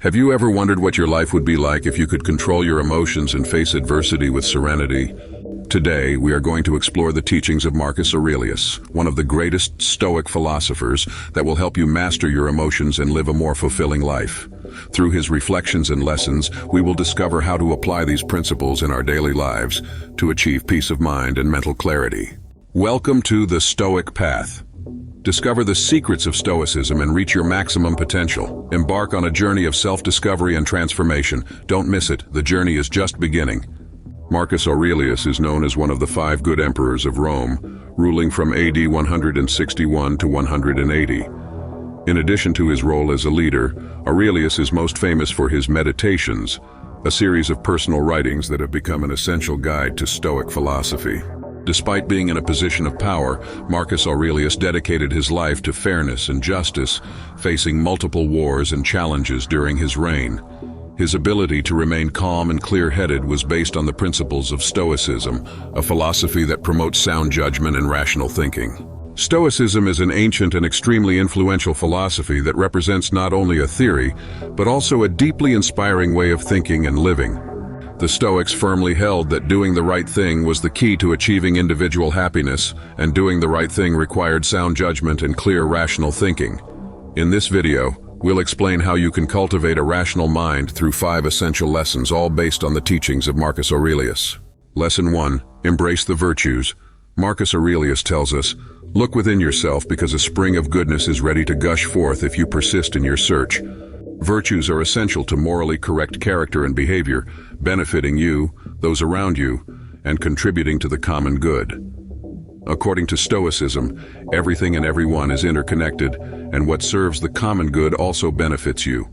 Have you ever wondered what your life would be like if you could control your emotions and face adversity with serenity? Today, we are going to explore the teachings of Marcus Aurelius, one of the greatest Stoic philosophers that will help you master your emotions and live a more fulfilling life. Through his reflections and lessons, we will discover how to apply these principles in our daily lives to achieve peace of mind and mental clarity. Welcome to the Stoic Path. Discover the secrets of Stoicism and reach your maximum potential. Embark on a journey of self-discovery and transformation. Don't miss it, the journey is just beginning. Marcus Aurelius is known as one of the 5 good emperors of Rome, ruling from AD 161 to 180. In addition to his role as a leader, Aurelius is most famous for his Meditations, a series of personal writings that have become an essential guide to Stoic philosophy. Despite being in a position of power, Marcus Aurelius dedicated his life to fairness and justice, facing multiple wars and challenges during his reign. His ability to remain calm and clear-headed was based on the principles of Stoicism, a philosophy that promotes sound judgment and rational thinking. Stoicism is an ancient and extremely influential philosophy that represents not only a theory, but also a deeply inspiring way of thinking and living. The Stoics firmly held that doing the right thing was the key to achieving individual happiness, and doing the right thing required sound judgment and clear, rational thinking. In this video, we'll explain how you can cultivate a rational mind through 5 essential lessons, all based on the teachings of Marcus Aurelius. Lesson 1. Embrace the virtues. Marcus Aurelius tells us, "Look within yourself because a spring of goodness is ready to gush forth if you persist in your search." Virtues are essential to morally correct character and behavior, benefiting you, those around you, and contributing to the common good. According to Stoicism, everything and everyone is interconnected, and what serves the common good also benefits you.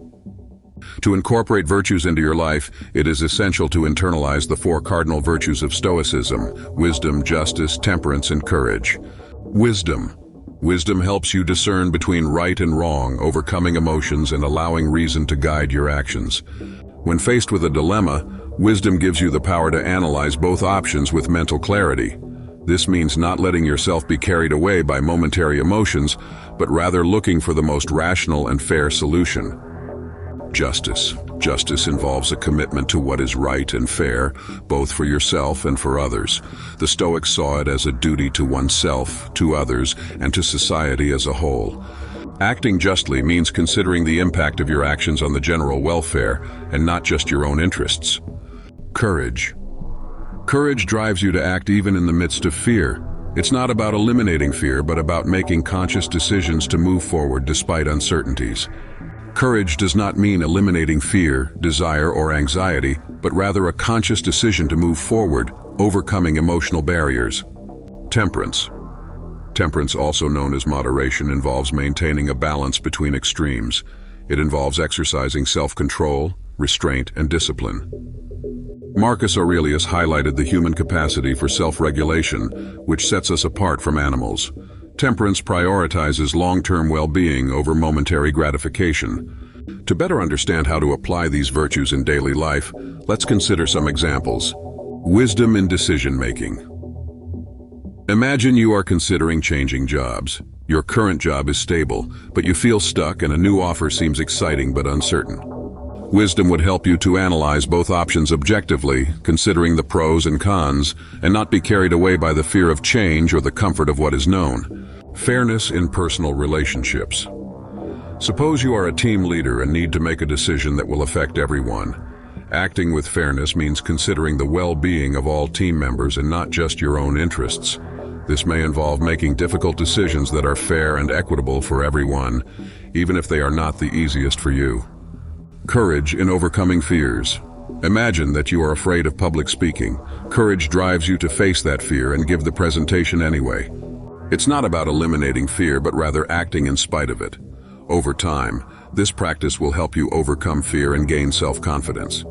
To incorporate virtues into your life, it is essential to internalize the 4 cardinal virtues of Stoicism: wisdom, justice, temperance, and courage. Wisdom. Wisdom helps you discern between right and wrong, overcoming emotions and allowing reason to guide your actions. When faced with a dilemma, wisdom gives you the power to analyze both options with mental clarity. This means not letting yourself be carried away by momentary emotions, but rather looking for the most rational and fair solution. Justice. Justice involves a commitment to what is right and fair, both for yourself and for others. The Stoics saw it as a duty to oneself, to others, and to society as a whole. Acting justly means considering the impact of your actions on the general welfare, and not just your own interests. Courage. Courage drives you to act even in the midst of fear. It's not about eliminating fear, but about making conscious decisions to move forward despite uncertainties. Courage does not mean eliminating fear, desire, or anxiety, but rather a conscious decision to move forward, overcoming emotional barriers. Temperance. Temperance, also known as moderation, involves maintaining a balance between extremes. It involves exercising self-control, restraint, and discipline. Marcus Aurelius highlighted the human capacity for self-regulation, which sets us apart from animals. Temperance prioritizes long-term well-being over momentary gratification. To better understand how to apply these virtues in daily life, let's consider some examples. Wisdom in decision-making. Imagine you are considering changing jobs. Your current job is stable, but you feel stuck and a new offer seems exciting but uncertain. Wisdom would help you to analyze both options objectively, considering the pros and cons, and not be carried away by the fear of change or the comfort of what is known. Fairness in personal relationships. Suppose you are a team leader and need to make a decision that will affect everyone. Acting with fairness means considering the well-being of all team members and not just your own interests. This may involve making difficult decisions that are fair and equitable for everyone, even if they are not the easiest for you. Courage in overcoming fears. Imagine that you are afraid of public speaking. Courage drives you to face that fear and give the presentation anyway. It's not about eliminating fear, but rather acting in spite of it. Over time, this practice will help you overcome fear and gain self-confidence.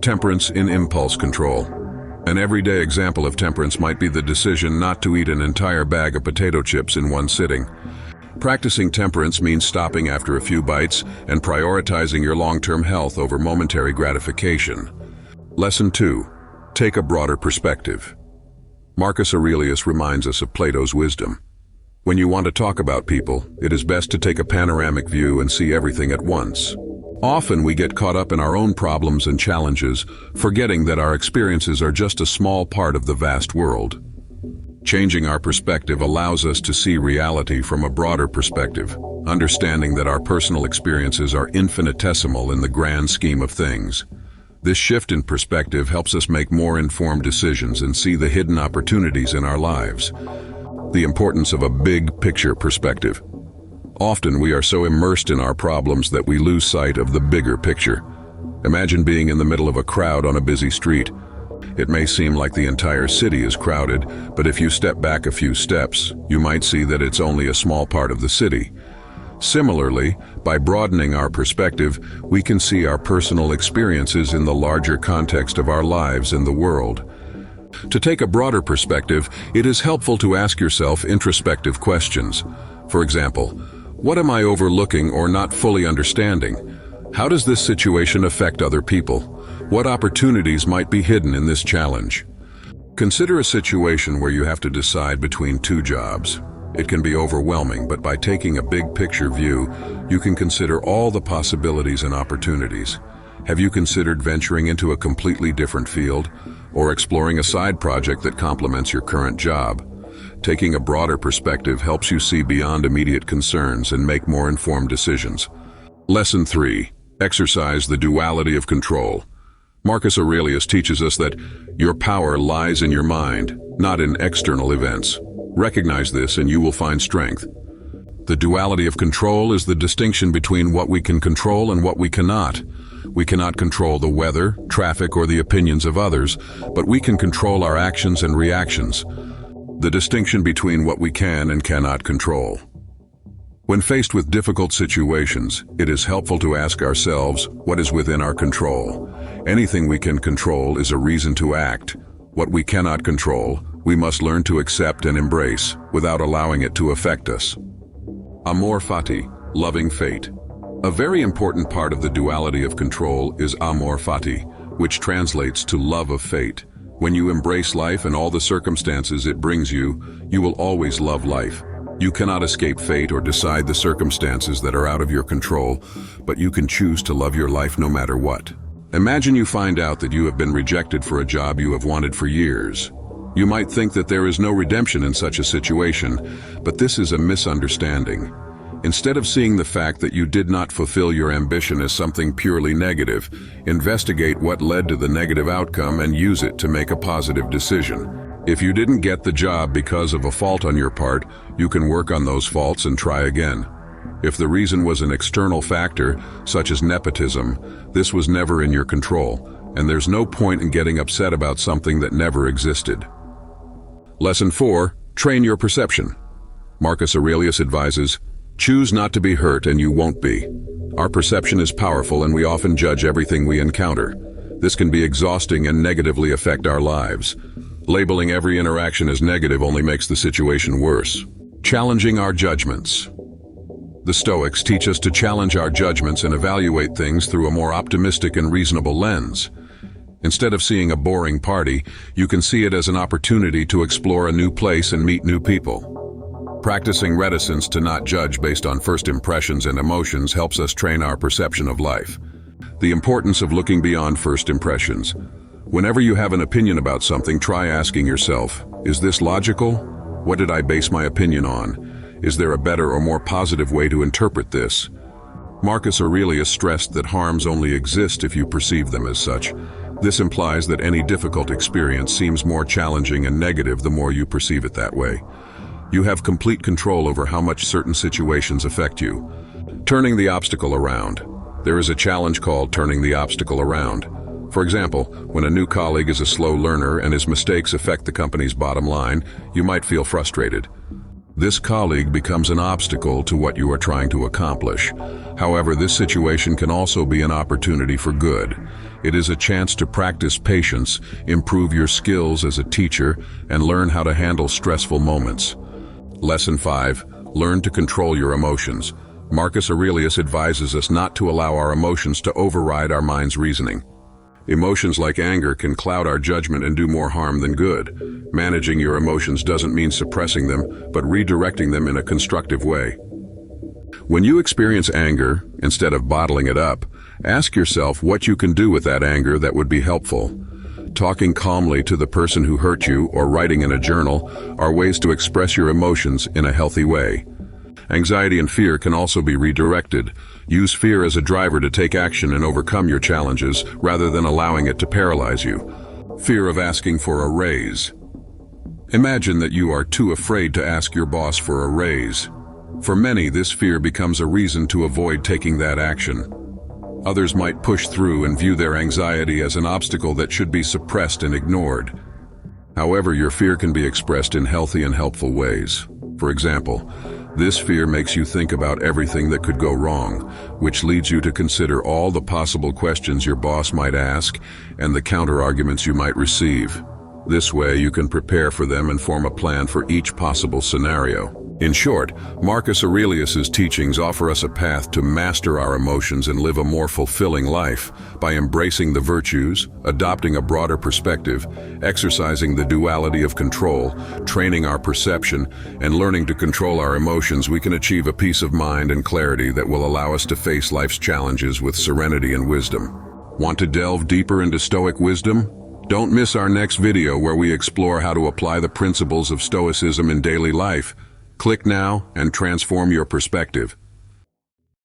Temperance in impulse control. An everyday example of temperance might be the decision not to eat an entire bag of potato chips in one sitting. Practicing temperance means stopping after a few bites and prioritizing your long-term health over momentary gratification. Lesson 2. Take a broader perspective. Marcus Aurelius reminds us of Plato's wisdom. When you want to talk about people, it is best to take a panoramic view and see everything at once. Often we get caught up in our own problems and challenges, forgetting that our experiences are just a small part of the vast world. Changing our perspective allows us to see reality from a broader perspective, understanding that our personal experiences are infinitesimal in the grand scheme of things. This shift in perspective helps us make more informed decisions and see the hidden opportunities in our lives. The importance of a big picture perspective. Often we are so immersed in our problems that we lose sight of the bigger picture. Imagine being in the middle of a crowd on a busy street. It may seem like the entire city is crowded, but if you step back a few steps, you might see that it's only a small part of the city. Similarly, by broadening our perspective, we can see our personal experiences in the larger context of our lives and the world. To take a broader perspective, it is helpful to ask yourself introspective questions. For example, what am I overlooking or not fully understanding? How does this situation affect other people? What opportunities might be hidden in this challenge? Consider a situation where you have to decide between two jobs. It can be overwhelming, but by taking a big picture view, you can consider all the possibilities and opportunities. Have you considered venturing into a completely different field, or exploring a side project that complements your current job? Taking a broader perspective helps you see beyond immediate concerns and make more informed decisions. Lesson 3. Exercise the duality of control. Marcus Aurelius teaches us that your power lies in your mind, not in external events. Recognize this and you will find strength. The duality of control is the distinction between what we can control and what we cannot. We cannot control the weather, traffic, or the opinions of others, but we can control our actions and reactions. The distinction between what we can and cannot control. When faced with difficult situations, it is helpful to ask ourselves what is within our control. Anything we can control is a reason to act. What we cannot control, we must learn to accept and embrace without allowing it to affect us. Amor fati, loving fate. A very important part of the duality of control is amor fati, which translates to love of fate. When you embrace life and all the circumstances it brings you, you will always love life. You cannot escape fate or decide the circumstances that are out of your control, but you can choose to love your life no matter what. Imagine you find out that you have been rejected for a job you have wanted for years. You might think that there is no redemption in such a situation, but this is a misunderstanding. Instead of seeing the fact that you did not fulfill your ambition as something purely negative, investigate what led to the negative outcome and use it to make a positive decision. If you didn't get the job because of a fault on your part, you can work on those faults and try again. If the reason was an external factor, such as nepotism, this was never in your control, and there's no point in getting upset about something that never existed. Lesson 4. Train your perception. Marcus Aurelius advises, choose not to be hurt and you won't be. Our perception is powerful and we often judge everything we encounter. This can be exhausting and negatively affect our lives. Labeling every interaction as negative only makes the situation worse. Challenging our judgments. The Stoics teach us to challenge our judgments and evaluate things through a more optimistic and reasonable lens. Instead of seeing a boring party, you can see it as an opportunity to explore a new place and meet new people. Practicing reticence to not judge based on first impressions and emotions helps us train our perception of life. The importance of looking beyond first impressions. Whenever you have an opinion about something, try asking yourself, is this logical? What did I base my opinion on? Is there a better or more positive way to interpret this? Marcus Aurelius stressed that harms only exist if you perceive them as such. This implies that any difficult experience seems more challenging and negative the more you perceive it that way. You have complete control over how much certain situations affect you. Turning the obstacle around. There is a challenge called turning the obstacle around. For example, when a new colleague is a slow learner and his mistakes affect the company's bottom line, you might feel frustrated. This colleague becomes an obstacle to what you are trying to accomplish. However, this situation can also be an opportunity for good. It is a chance to practice patience, improve your skills as a teacher, and learn how to handle stressful moments. Lesson 5. Learn to control your emotions. Marcus Aurelius advises us not to allow our emotions to override our mind's reasoning. Emotions like anger can cloud our judgment and do more harm than good. Managing your emotions doesn't mean suppressing them, but redirecting them in a constructive way. When you experience anger, instead of bottling it up, Ask yourself what you can do with that anger that would be helpful. Talking calmly to the person who hurt you or writing in a journal are ways to express your emotions in a healthy way. Anxiety and fear can also be redirected. Use fear as a driver to take action and overcome your challenges rather than allowing it to paralyze you. Fear of asking for a raise. Imagine that you are too afraid to ask your boss for a raise. For many, this fear becomes a reason to avoid taking that action. Others might push through and view their anxiety as an obstacle that should be suppressed and ignored. However, your fear can be expressed in healthy and helpful ways. For example, this fear makes you think about everything that could go wrong, which leads you to consider all the possible questions your boss might ask and the counter-arguments you might receive. This way, you can prepare for them and form a plan for each possible scenario. In short, Marcus Aurelius's teachings offer us a path to master our emotions and live a more fulfilling life by embracing the virtues, adopting a broader perspective, exercising the duality of control, training our perception, and learning to control our emotions. We can achieve a peace of mind and clarity that will allow us to face life's challenges with serenity and wisdom. Want to delve deeper into Stoic wisdom? Don't miss our next video where we explore how to apply the principles of Stoicism in daily life. Click now and transform your perspective.